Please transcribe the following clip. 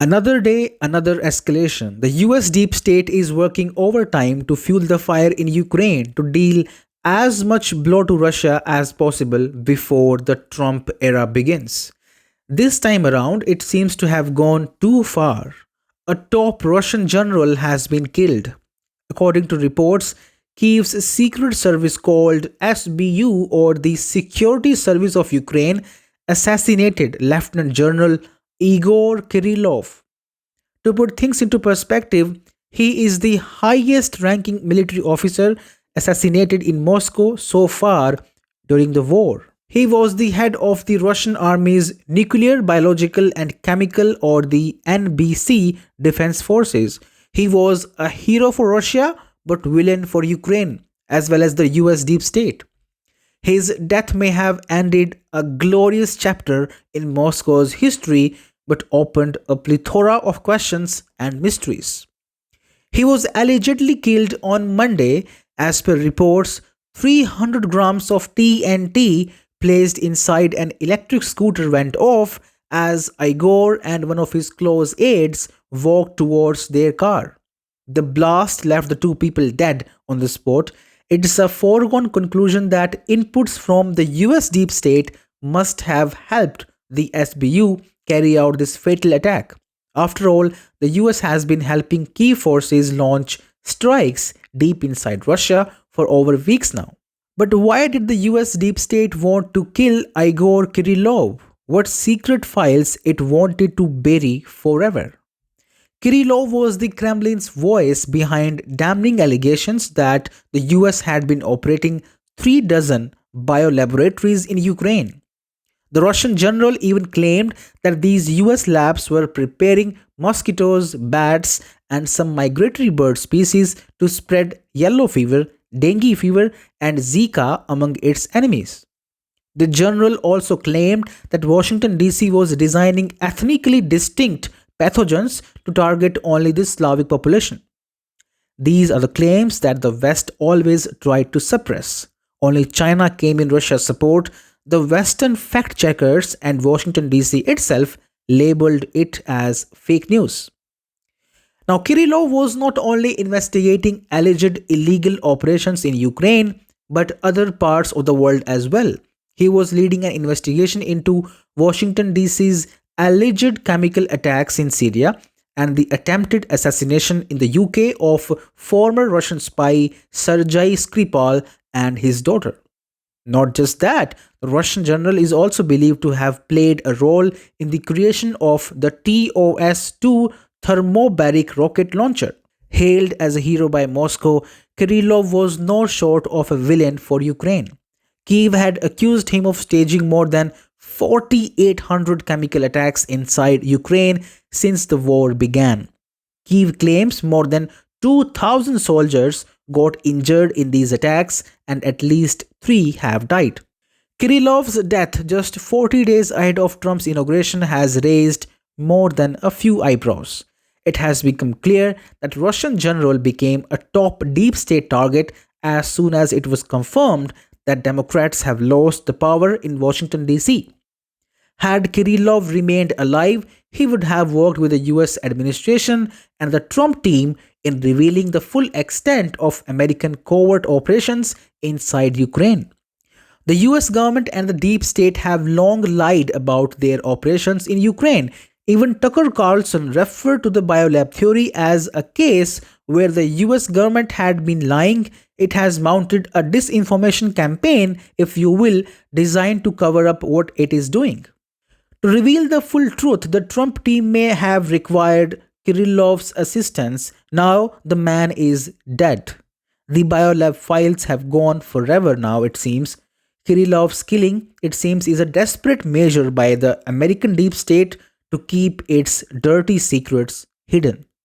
Another day, another escalation. The US deep state is working overtime to fuel the fire in Ukraine to deal as much blow to Russia as possible before the Trump era begins. This time around, it seems to have gone too far. A top Russian general has been killed. According to reports, Kiev's secret service called SBU, or the Security Service of Ukraine, assassinated Lieutenant General Igor Kirillov. To put things into perspective, he is the highest ranking military officer assassinated in Moscow so far during the war. He was the head of the Russian Army's Nuclear, Biological and Chemical, or the NBC defense forces. He was a hero for Russia but villain for Ukraine as well as the US deep state. His death may have ended a glorious chapter in Moscow's history but opened a plethora of questions and mysteries. He was allegedly killed on Monday. As per reports, 300 grams of TNT placed inside an electric scooter went off as Igor and one of his close aides walked towards their car. The blast left the two people dead on the spot. It is a foregone conclusion that inputs from the US deep state must have helped the SBU carry out this fatal attack. After all, the US has been helping key forces launch strikes deep inside Russia for over weeks now. But why did the US deep state want to kill Igor Kirillov? What secret files it wanted to bury forever? Kirillov was the Kremlin's voice behind damning allegations that the US had been operating 3 dozen biolaboratories in Ukraine. The Russian general even claimed that these US labs were preparing mosquitoes, bats, and some migratory bird species to spread yellow fever, dengue fever, and Zika among its enemies. The general also claimed that Washington DC was designing ethnically distinct pathogens to target only the Slavic population. These are the claims that the West always tried to suppress. Only China came in Russia's support. The Western fact checkers and Washington DC itself labeled it as fake news. Now, Kirillov was not only investigating alleged illegal operations in Ukraine, but other parts of the world as well. He was leading an investigation into Washington DC's alleged chemical attacks in Syria and the attempted assassination in the UK of former Russian spy Sergei Skripal and his daughter. Not just that, the Russian general is also believed to have played a role in the creation of the TOS 2 thermobaric rocket launcher. Hailed as a hero by Moscow, Kirillov was no short of a villain for Ukraine. Kiev had accused him of staging more than 4,800 chemical attacks inside Ukraine since the war began. Kiev claims more than 2,000 soldiers got injured in these attacks and at least 3 have died. Kirillov's death just 40 days ahead of Trump's inauguration has raised more than a few eyebrows. It has become clear that Russian general became a top deep state target as soon as it was confirmed that Democrats have lost the power in Washington DC. Had Kirillov remained alive, he would have worked with the US administration and the Trump team in revealing the full extent of American covert operations inside Ukraine. The US government and the deep state have long lied about their operations in Ukraine. Even Tucker Carlson referred to the biolab theory as a case where the US government had been lying. It has mounted a disinformation campaign, if you will, designed to cover up what it is doing. To reveal the full truth, the Trump team may have required Kirillov's assistance. Now the man is dead. The biolab files have gone forever now, it seems. Kirillov's killing, it seems, is a desperate measure by the American deep state to keep its dirty secrets hidden.